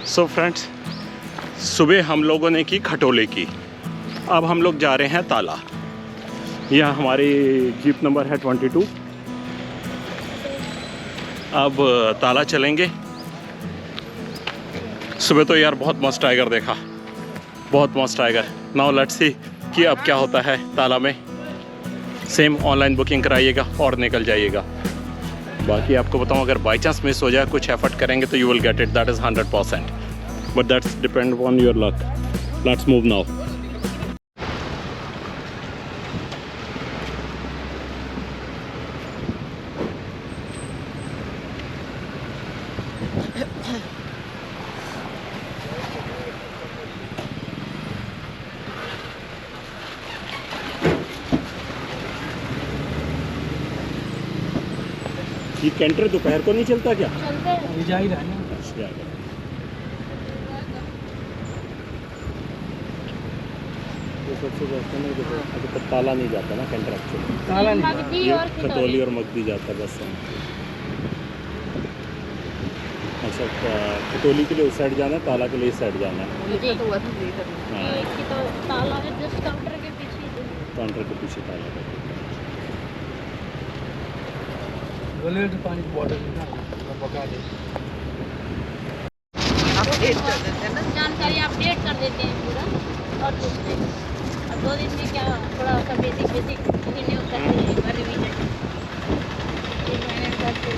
So friends, सुबह हम लोगों ने की खटोले की। अब हम लोग जा रहे हैं ताला। यह हमारी जीप नंबर है 22। अब ताला चलेंगे। सुबह तो यार बहुत मस्त टाइगर देखा, बहुत मस्त टाइगर। नाउ लेट्स सी कि अब क्या होता है ताला में। सेम ऑनलाइन बुकिंग कराइएगा और निकल जाइएगा। बाकी आपको बताऊं, अगर बाई चांस मिस हो जाए, कुछ एफर्ट करेंगे तो you will get it, that is 100%, but that's depend on your luck. Let's move now. ये कैंटर दोपहर को नहीं चलता क्या? चलते हैं। जा ही रहा है ना। ये सबसे बेस्ट है ना, अभी तक ताला नहीं जाता ना कैंटर एक्चुअली। ताला नहीं मगदी ये और खतौली और मगदी जाता है बस। अच्छा, खतौली के लिए उस साइड जाना है, ताला के लिए इस साइड जाना है। जी। हाँ, इसकी तो ताला है जस्ट काउंटर के पीछे ही। काउंटर के पीछे ताला है। बोले तो पानी की बॉटल ना पका दे। जानकारी अपडेट कर देते हैं पूरा, और कुछ नहीं। और 2 दिन में क्या थोड़ा सा बेसिक रिन्यू करते हैं, रिवीजन 1 महीने करते।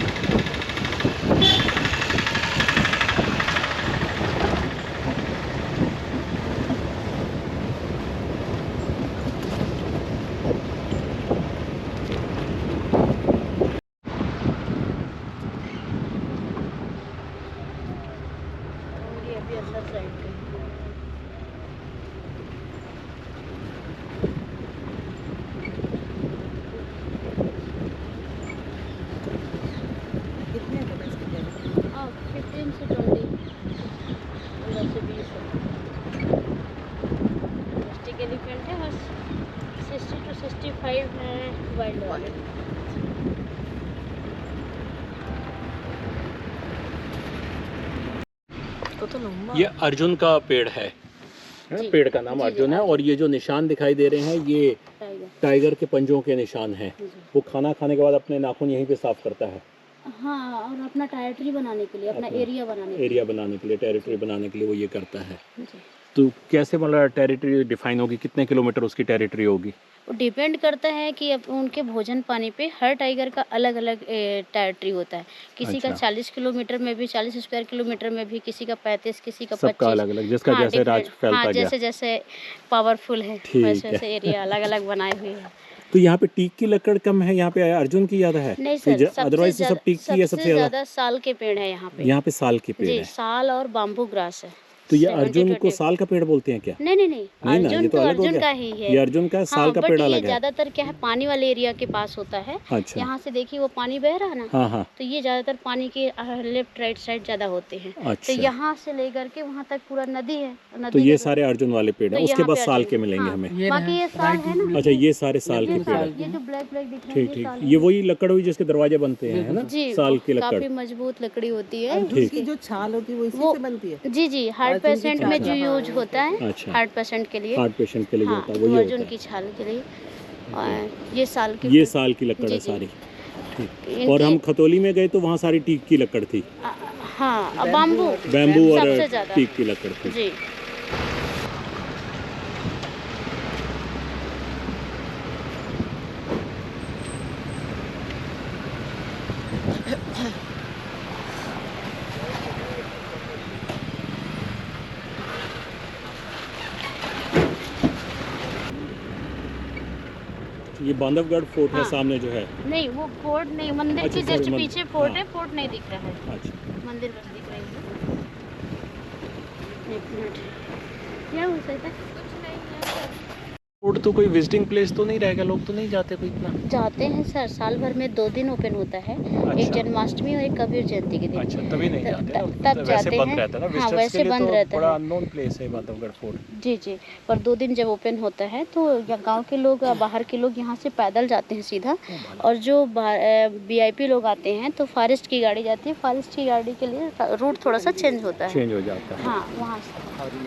अभी अंदर साइड पे कितने का बस कितने 15 से 20, 15 से 20 प्लास्टिक एलिफेंट है, बस 60 to 65 है वाइल्ड वाले। तो लंबा ये अर्जुन का पेड़ है, जी। पेड़ का नाम जी, अर्जुन है। और ये जो निशान दिखाई दे रहे हैं, ये टाइगर। टाइगर के पंजों के निशान हैं। जी। वो खाना खाने के बाद अपने नाखून यहीं पे साफ करता है, हाँ, और अपना टेरिटरी बनाने के लिए, अपना एरिया बनाने के एरिया बनाने के लिए, टेरिटरी बनाने के लिए वो ये करता है। लिए। जी। तो कैसे मतलब टेरिटरी डिफाइन होगी, कितने किलोमीटर उसकी टेरिटरी होगी? वो डिपेंड करता है कि अब उनके भोजन पानी पे हर टाइगर का अलग अलग टेरिटरी होता है। किसी का अच्छा। 40 किलोमीटर में भी, 40 स्क्वायर किलोमीटर में भी, किसी का 35, किसी का सबका 25। अलग अलग, जिसका हाँ, जैसे राज different। फैलता हाँ, गया। जैसे जैसे पावरफुल है ठीक वैसे है। वैसे एरिया अलग अलग बनाए हुए हैं। तो यहाँ पे टीक की लकड़ कम है, यहाँ पे अर्जुन की ज्यादा है? नहीं सर, अदरवाइज तो सब टीक की है सबसे ज्यादा। ज़्यादा साल के पेड़ है यहाँ पे। यहाँ पे साल के पेड़ जी, है। साल और बाम्बू ग्रास है। तो ये 70 अर्जुन to को 80। साल का पेड़ बोलते हैं क्या? नहीं नहीं नहीं, नहीं ना, अर्जुन ये तो तो अलग हो अर्जुन गया। का ही है। ये अर्जुन का, साल का बट पेड़ ये अलग है। ज्यादातर क्या है, पानी वाले एरिया के पास होता है। अच्छा। यहाँ से देखिए वो पानी बह रहा है ना, हाँ हाँ। तो ये ज्यादातर पानी के लेफ्ट राइट साइड ज्यादा होते हैं। अच्छा। तो यहाँ से लेकर के वहाँ तक पूरा नदी है। तो ये सारे अर्जुन वाले पेड़ तो है, उसके यहाँ बाद पे साल अर्जुन। के मिलेंगे हाँ, हमें। बाकी ये साल है ना। अच्छा, ये सारे साल के ये पेड़ साल, है। ये जो ब्लैक ब्लैक दिख रहा है ठीक ये ठीक, साल ये है। वही लकड़ हुई जिसके दरवाजे बनते हैं, है ना? जी, साल की लकड़। काफी मजबूत लकड़ी होती है। अर्जुन की जो छाल होती है वो इसी वो- से बनती है। जी जी, हार्ट अर्जुन की पेशेंट छाल। में जो हाँ, यूज होता है, अच्छा। हार्ट पेशेंट के लिए। हार्ट पेशेंट के लिए जो हाँ, होता है वही वो होता अर्जुन है। की छाल के लिए। और ये साल की ये साल की लकड़ जी, है जी। सारी। ठीक। इनकी- और हम खतौली में गए तो वहाँ सारी टीक की लकड़ थी, हाँ, बाम्बू बैम्बू और सबसे ज्यादा। टीक की लकड़ थी। जी। ये बांधवगढ़ फोर्ट है हाँ। सामने जो है। नहीं, वो फोर्ट नहीं, मंदिर अच्छा, के sorry, जस्ट पीछे फोर्ट हाँ। है। फोर्ट नहीं दिख रहा है, अच्छा। मंदिर बस दिख रही है। 1 मिनट, क्या हो सकता है? कुछ नहीं है। रोड तो कोई विजिटिंग प्लेस तो नहीं रहेगा, लोग तो नहीं जाते कोई इतना? जाते हैं सर, साल भर में 2 दिन ओपन होता है, एक जन्माष्टमी और एक कबीर जयंती के दिन। अच्छा, तभी नहीं जाते ना, तब वैसे जाते बंद हैं। रहता है ना हाँ, visitors वैसे के लिए, बंद तो रहता बड़ा है। अननोन प्लेस है बांधवगढ़ फोर्ट। जी जी, पर 2 दिन जब ओपन होता है तो गांव के लोग, बाहर के लोग यहाँ से पैदल जाते हैं सीधा, और जो VIP लोग आते हैं तो फॉरेस्ट की गाड़ी जाती है, फॉरेस्ट की गाड़ी के लिए रूट थोड़ा सा चेंज होता है। चेंज हो जाता है। हाँ, वहाँ से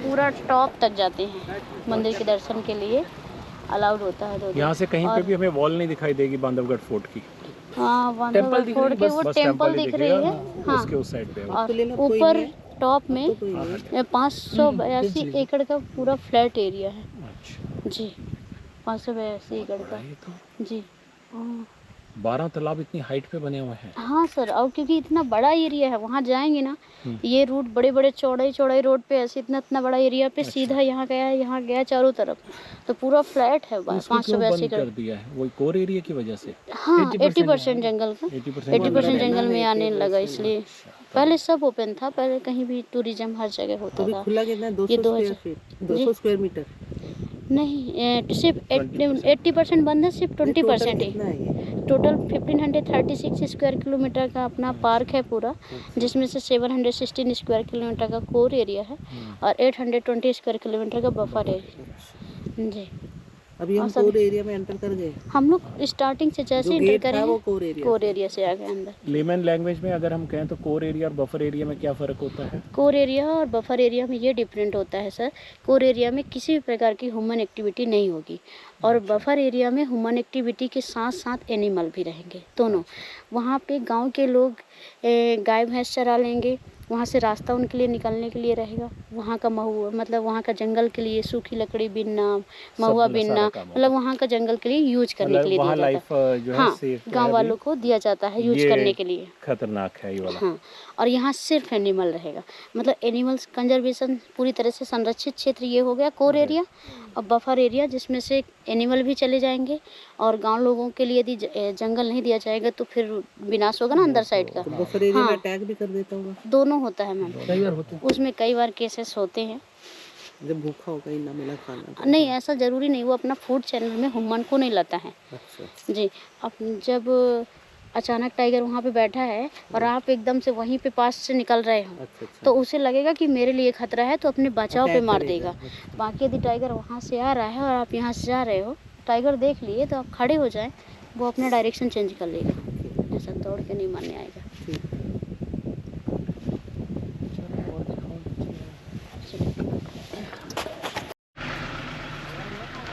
पूरा टॉप तक जाते हैं, मंदिर के दर्शन के लिए अलाउड होता है 2 दिन। यहाँ से कहीं पे भी हमें वॉल नहीं दिखाई देगी बांधवगढ़ फोर्ट की? हाँ, बांधवगढ़ फोर्ट की वो टेम्पल दिख रही है। हाँ, उसके उस साइड पे। और ऊपर टॉप में 582 एकड़ का पूरा फ्लैट एरिया है। अच्छा, जी, 582 एकड़ का। जी 12 तालाब इतनी हाइट पे बने हुए हैं। हाँ सर, और क्योंकि इतना बड़ा एरिया है, वहाँ जाएंगे ना, ये रूट बड़े बड़े चौड़ाई रोड पे ऐसे इतना बड़ा एरिया पे सीधा यहाँ गया चारों तरफ, तो पूरा फ्लैट है। 582 एकड़ कर दिया है वही कोर एरिया की वजह से। हाँ, 80% जंगल का, 80% जंगल में आने लगा, इसलिए पहले सब ओपन था, पहले कहीं भी टूरिज्म हर जगह होता था। खुला कितना है? 200 स्क्वायर मीटर नहीं, सिर्फ 80% बंद है, सिर्फ 20% ही। टोटल 1536 स्क्वायर किलोमीटर का अपना पार्क है पूरा, जिसमें से 716 स्क्वायर किलोमीटर का कोर एरिया है और 820 स्क्वायर किलोमीटर का बफर एरिया। जी, अभी हम कोर एरिया में एंटर कर गए। हम लोग स्टार्टिंग से जैसे एंटर करें वो कोर एरिया से आ गए अंदर। लेमन लैंग्वेज में अगर हम कहें तो कोर एरिया और बफर एरिया में क्या फ़र्क होता है? कोर एरिया और बफर एरिया में ये डिफरेंट होता है सर, कोर एरिया में किसी भी प्रकार की ह्यूमन एक्टिविटी नहीं होगी, और बफर एरिया में ह्यूमन एक्टिविटी के साथ साथ एनिमल भी रहेंगे दोनों। वहाँ पे गांव के लोग गाय भैंस चरा लेंगे, वहाँ से रास्ता उनके लिए निकलने के लिए रहेगा। वहाँ का महुआ, मतलब वहाँ का जंगल के लिए सूखी लकड़ी बीनना, महुआ बीनना, मतलब वहाँ का जंगल के लिए यूज करने के लिए दिया जाता है। हाँ, गाँव वालों को दिया जाता है यूज करने के लिए। खतरनाक है ये वाला। हाँ, और यहाँ सिर्फ एनिमल रहेगा, मतलब एनिमल्स कंजर्वेशन पूरी तरह से संरक्षित क्षेत्र ये हो गया कोर एरिया। और बफर एरिया जिसमें से एनिमल भी चले जाएंगे, और गांव लोगों के लिए यदि जंगल नहीं दिया जाएगा तो फिर विनाश होगा ना अंदर साइड का। बफर एरिया में अटैक भी कर देता होगा? दोनों होता है मैम, उसमें कई बार केसेस होते हैं। जब भूखा होगा ही ना मिला खाना? नहीं, ऐसा जरूरी नहीं, वो अपना फूड चैनल में ह्यूमन को नहीं लाता है। अच्छा। जी, अब जब अचानक टाइगर वहाँ पे बैठा है और आप एकदम से वहीं पे पास से निकल रहे हो, अच्छा। तो उसे लगेगा कि मेरे लिए खतरा है, तो अपने बचाव पे मार देगा। बाकी यदि टाइगर वहाँ से आ रहा है और आप यहाँ से जा रहे हो, टाइगर देख लिए तो आप खड़े हो जाएं, वो अपना डायरेक्शन चेंज कर लेगा, ऐसा दौड़ के नहीं मारने आएगा।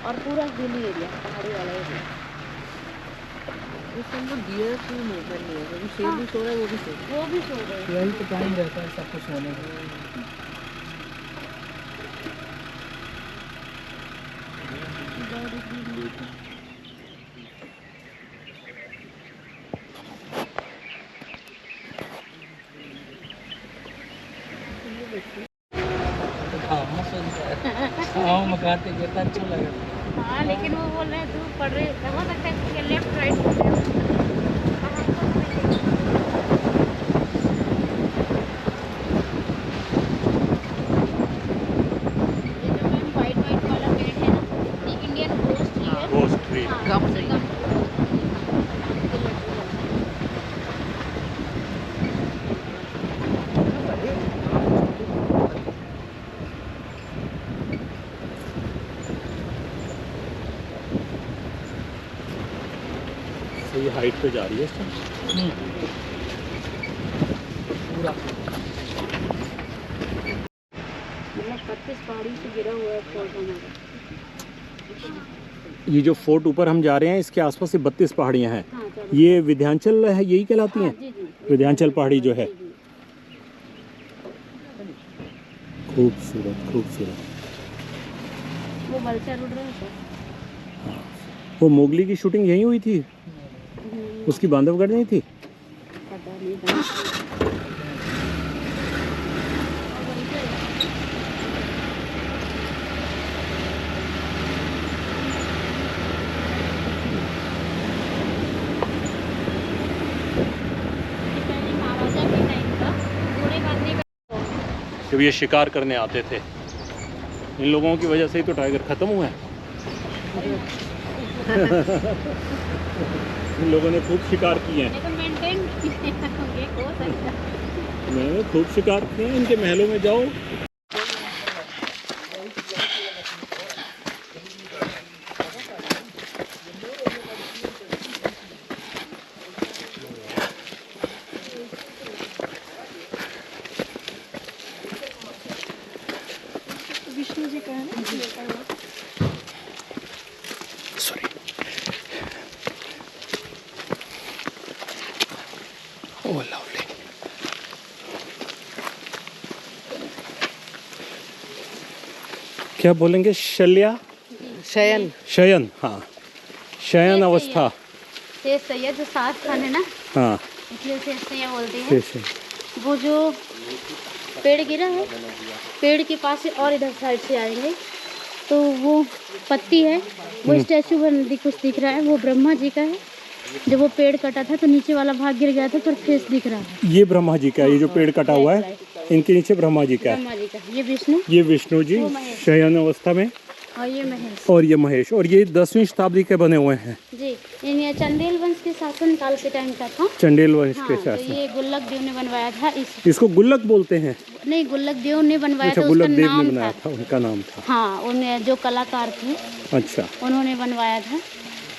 और पूरा हिली एरिया, पहाड़ी वाला एरिया। इस टाइम डियर की मूवमेंट नहीं है, क्योंकि शेर भी सो रहा है, वो भी सो रहा है। यही तो टाइम रहता है सब कुछ होने का। हाँ, मकान पे गिरता अच्छा लगा। हाँ, लेकिन वो बोल रहे हैं धूप पड़ रही है, हो सकता है कि लेफ्ट राइट हो रहे हो। ये जो मैम वाइट वाला पेड़ है ना, ये इंडियन घोस्ट ट्री है। Ghost tree. Gum tree. सही हाइट पे जा रही है इस टाइम। पूरा 25 पहाड़ी से गिरा हुआ है फोर्ट हमारा। ये जो फोर्ट ऊपर हम जा रहे हैं, इसके आसपास से 32 पहाड़ियाँ हैं। हाँ, ये विंध्याचल है, यही कहलाती हैं? जी जी, विंध्याचल पहाड़ी जो है। जी, जी। खूबसूरत खूबसूरत। वो बलचा रोड रहा है सर। वो मोगली की शूटिंग यहीं हुई थी? उसकी बांधवगढ़ नहीं थी? पता नहीं। महाराजा के टाइम का घोड़े बांधने का, जब ये शिकार करने आते थे, इन लोगों की वजह से ही तो टाइगर ख़त्म हुआ है। इन लोगों ने खूब शिकार किए हैं। ये तो मेंटेन ये हो सकता है। मैंने खूब शिकार किए हैं, इनके महलों में जाओ। विष्णु जी का है ना? सॉरी। ओह लवली। क्या बोलेंगे? शल्या? शयन। शयन, हाँ, शयन अवस्था। शेष सैयद जो सात खान है ना, हाँ, इसलिए शेष सैयद बोलते हैं। शेष है। वो जो पेड़ गिरा है, पेड़ के पास से और इधर साइड से आएंगे तो वो पत्ती है, वो स्टैचू बन कुछ दिख रहा है, वो ब्रह्मा जी का है। जब वो पेड़ कटा था तो नीचे वाला भाग गिर गया था, पर फेस दिख रहा है। ये ब्रह्मा जी का है, ये जो पेड़ कटा हुआ है, इनके नीचे ब्रह्मा जी का है। ब्रह्मा जी का, ये विष्णु, ये विष्णु जी वो महेश। शयन अवस्था में, और ये महेश और ये महेश। और ये 10वीं शताब्दी के बने हुए हैं, जी। ये चंदेल वंश के शासन काल के टाइम का था। चंडेल वंश के हाँ, तो शासन। ये गुल्लक देव ने बनवाया था। इसको गुल्लक बोलते हैं। नहीं, गुल्लक देव ने बनवाया अच्छा, था, गुल्लक उसका देव ने नाम बनाया था। था, उनका नाम था। हाँ, उन्हें जो कलाकार थे अच्छा। उन्होंने बनवाया था।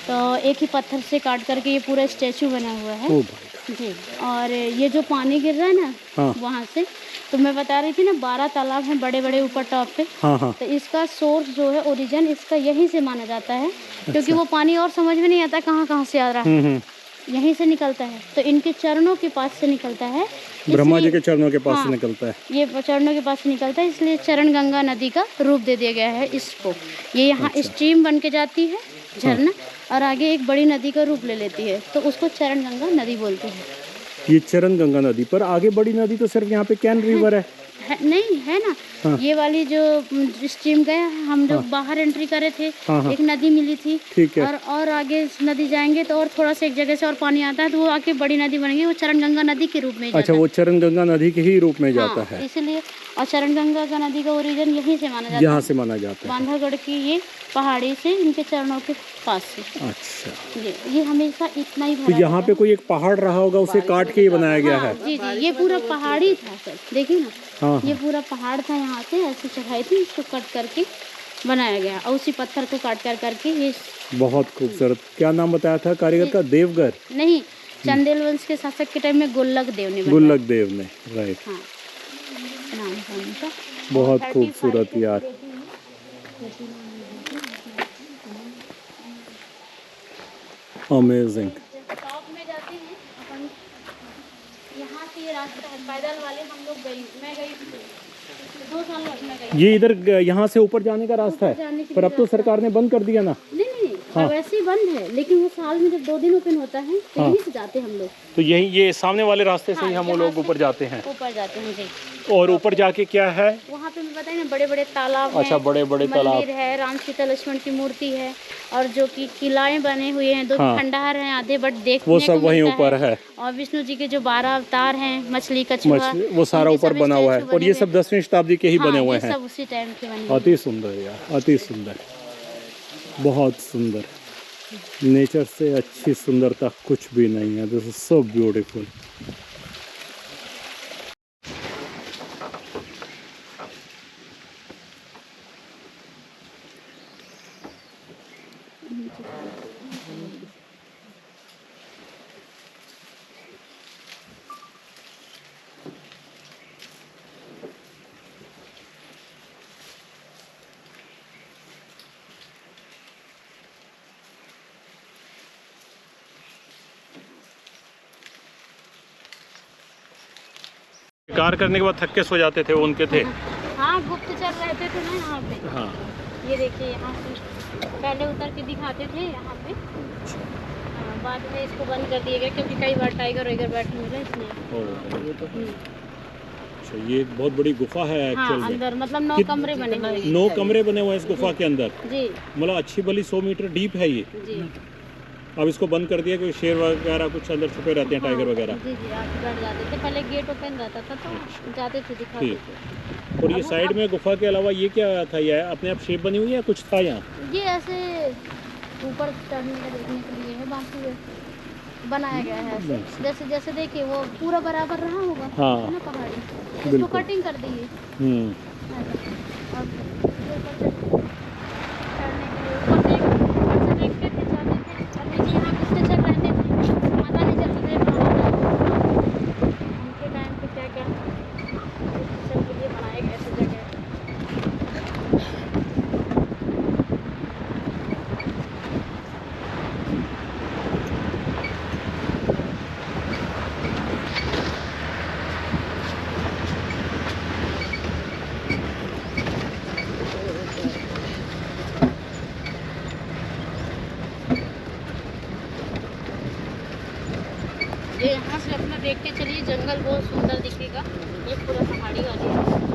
तो एक ही पत्थर से काट करके ये पूरा स्टैचू बना हुआ है। ओ भाई। जी। और ये जो पानी गिर रहा है ना, हाँ। वहाँ से, तो मैं बता रही थी ना 12 तालाब हैं बड़े बड़े ऊपर टॉप पे। हाँ हाँ। तो इसका सोर्स जो है, ओरिजिन इसका यहीं से माना जाता है। क्योंकि वो पानी और समझ में नहीं आता कहाँ कहाँ से आ रहा है, यहीं से निकलता है। तो इनके चरणों के पास से निकलता है, ब्रह्मा जी इसलिए- के चरणों के पास हाँ, से निकलता है। ये चरणों के पास से निकलता है, इसलिए चरण गंगा नदी का रूप दे दिया गया है इसको। ये यहाँ स्ट्रीम बन के जाती है, झरना, और आगे एक बड़ी नदी का रूप ले लेती है, तो उसको चरण गंगा नदी बोलते हैं। ये चरण गंगा नदी, पर आगे बड़ी नदी तो सिर्फ यहाँ पे कैन रिवर है। नहीं है ना। हाँ। ये वाली जो स्ट्रीम गया है, हम लोग बाहर एंट्री करे थे, हाँ, हाँ। एक नदी मिली थी। ठीक है। और आगे नदी जाएंगे तो और थोड़ा सा एक जगह से और पानी आता है, तो वो आके बड़ी नदी बनेगी, वो चरण गंगा नदी के रूप में जाता अच्छा, वो चरण गंगा नदी के ही रूप में है। जाता हाँ, है। इसलिए। और चरण गंगा का नदी का ओरिजिन यहीं से माना जाता यहाँ है, से माना जाता है। बांधवगढ़ की ये पहाड़ी से, इनके चरणों के पास से। अच्छा, ये हमेशा इतना ही तो भरा यहाँ पे कोई एक पहाड़ रहा होगा, उसे काट के ये बनाया गया है। जी जी, ये पूरा पहाड़ी था सर, देखिए ना। हाँ, ये पूरा पहाड़ था, यहाँ से ऐसी चढ़ाई थी, इसको कट करके बनाया गया, और उसी पत्थर को काट कर करके ये। बहुत खूबसूरत। क्या नाम बताया था कारीगर का? देवगर? नहीं, चंदेल वंश के शासक के टाइम में गुल्लक देव ने बनवाया। गुल्लक देव ने, राइट। हाँ, नाम था उनका। बहुत खूबसूरत यार। अमेजिंग। टॉप में जाते हैं अपन, यहाँ से ये रास्ता है पैदल वाले, हम लोग मैं गई थी 2 साल में गई। ये इधर यहाँ से ऊपर जाने का रास्ता ऊपर जाने है, के पर लिए अब तो सरकार ने बंद कर दिया ना। नहीं, वैसे ही बंद है, लेकिन वो साल में जब 2 दिन ओपन होता है तो यहीं से जाते हैं हम लोग। तो यही ये सामने वाले रास्ते से ही हम यहाँ लोग से ऊपर जाते हैं। ऊपर जाते हैं जी। और ऊपर जाके क्या है? वहाँ पे मैं बताई ना, बड़े बड़े तालाब अच्छा, हैं, बड़े बड़े तालाब मंदिर है, राम सीता लक्ष्मण की मूर्ति है, और जो कि किलाएं बने हुए हैं, 2 हाँ। खंडहर हैं आधे, बट देखने वो को सब वहीं मिलता ऊपर है। और विष्णु जी के जो 12 अवतार हैं, मछली कछुआ, वो सारा इनके ऊपर सब बना हुआ है। स्टैचू और ये बने सब 10वीं शताब्दी के ही हुए हैं। बने हाँ, हुए ये हैं। सब उसी टाइम के बने हुए अति सुंदर यार, अति सुंदर, बहुत सुंदर। नेचर से अच्छी सुंदरता कुछ भी नहीं है। This is so beautiful. Car करने के बाद थक के सो जाते थे, वो उनके थे। हाँ, गुप्तचर रहते थे ना यहाँ पे। हाँ, ये देखिए, यहाँ से पहले उतर के दिखाते थे यहाँ पे। हाँ, बाद में इसको बंद कर दिया गया, क्योंकि कई बार टाइगर वाइगर बैठे मिले, इसलिए। अच्छा, ये एक बहुत बड़ी गुफा है हाँ, एक्चुअल में। अंदर मतलब 9 कमरे बने हुए हैं। 9 कमरे बने हुए हैं इस गुफा के अंदर। जी मतलब अच्छी भली 100 मीटर डीप है ये। जी। अब इसको बंद कर दिया क्योंकि शेर वगैरह कुछ अंदर छुपे रहते हैं, टाइगर वगैरह। जी जी, आप बैठ जाते थे, पहले गेट ओपन रहता था तो जाते थे, दिखाते ठीक। थे। और ये साइड में गुफा के अलावा ये क्या था? ये अपने आप शेप बनी हुई है, कुछ था यहाँ? ये ऐसे ऊपर चढ़ने का देखने के लिए है, बाकी बनाया गया है ऐसे। जैसे जैसे देखिए वो पूरा बराबर रहा होगा, हाँ। है ना पहाड़ी, इसको बिल्कुल। कटिंग कर दी है। और ये ऊपर चढ़ने के लिए ऊपर देखते थे, जाते थे। और देखिए यहाँ कितने चढ़ रहे थे, पता नहीं चलता था उनके टाइम पे क्या क्या सबके लिए बनाए गए ऐसी जगह। ये यहाँ से अपना देखते चलिए, जंगल बहुत सुंदर दिखेगा। ये पूरा पहाड़ी वाली है।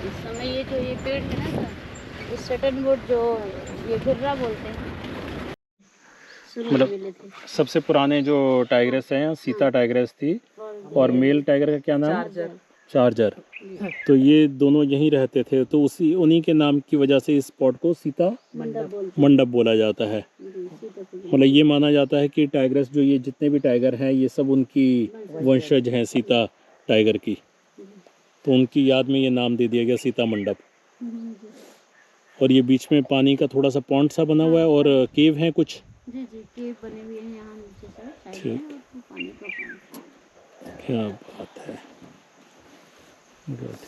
इस समय ये जो ये पेड़ है ना सर, ये सटनवुड जो ये घुर्रा बोलते हैं, शुरू में मतलब मिले थे। सबसे पुराने जो टाइग्रेस हैं सीता टाइग्रेस थी, और मेल टाइगर का क्या नाम है? चार्जर। तो ये दोनों यहीं रहते थे, तो उन्हीं के नाम की वजह से इस स्पॉट को सीता मंडप बोला जाता है। मतलब ये माना जाता है कि टाइग्रेस जो ये जितने भी टाइगर हैं ये सब उनकी वंशज हैं सीता टाइगर की, तो उनकी याद में ये नाम दे दिया गया सीता मंडप। और ये बीच में पानी का थोड़ा सा पॉन्ड सा बना हुआ है, और केव हैं कुछ। जी जी, केव बने हुए हैं यहाँ नीचे साइड में, ठीक। और पानी का पानी। क्या बात है, गुड।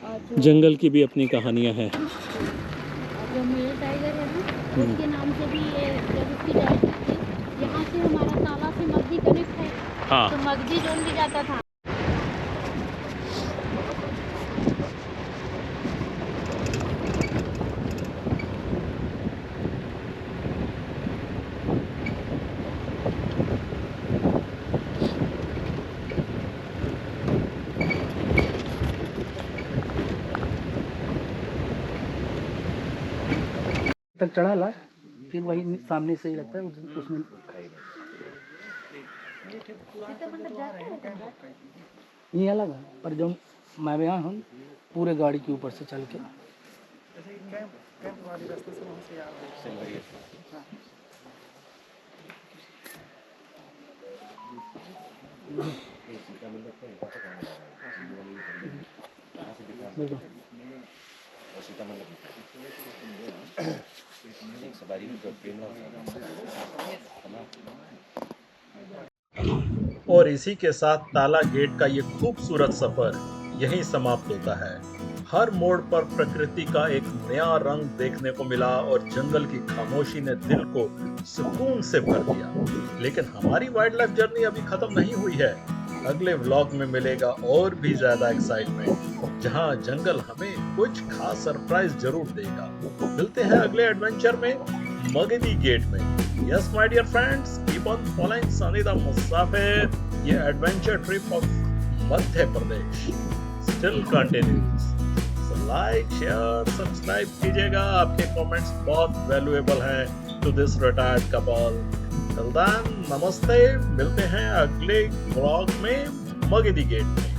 और जंगल की भी अपनी कहानियाँ हैं। जो मेल टाइगर है ना, उसके नाम से भी ये जब उसकी डेथ थी, यहाँ से हमारा ताला से मगधी कनेक्ट है, हाँ। तो मगधी जोन भी जाता था। तक चढ़ा ला, फिर वही सामने से ही लगता है उसमें। ये अलग है, पर जो मैं यहाँ हूँ पूरे गाड़ी के ऊपर से चल के और इसी के साथ ताला गेट का ये खूबसूरत सफर यहीं समाप्त होता है। हर मोड़ पर प्रकृति का एक नया रंग देखने को मिला, और जंगल की खामोशी ने दिल को सुकून से भर दिया। लेकिन हमारी वाइल्ड लाइफ जर्नी अभी खत्म नहीं हुई है। अगले व्लॉग में मिलेगा और भी ज्यादा एक्साइटमेंट, जहां जंगल हमें कुछ खास सरप्राइज जरूर देगा। मिलते हैं अगले एडवेंचर में, मगधी गेट में। Yes my dear friends, keep on following सनीदा मुसाफिर। ये adventure trip of Madhya Pradesh still continues. So like, share, subscribe कीजिएगा। आपके कमेंट्स बहुत वैल्यूएबल हैं to this retired couple. Till then, नमस्ते। मिलते हैं अगले व्लॉग में, मगधी गेट में।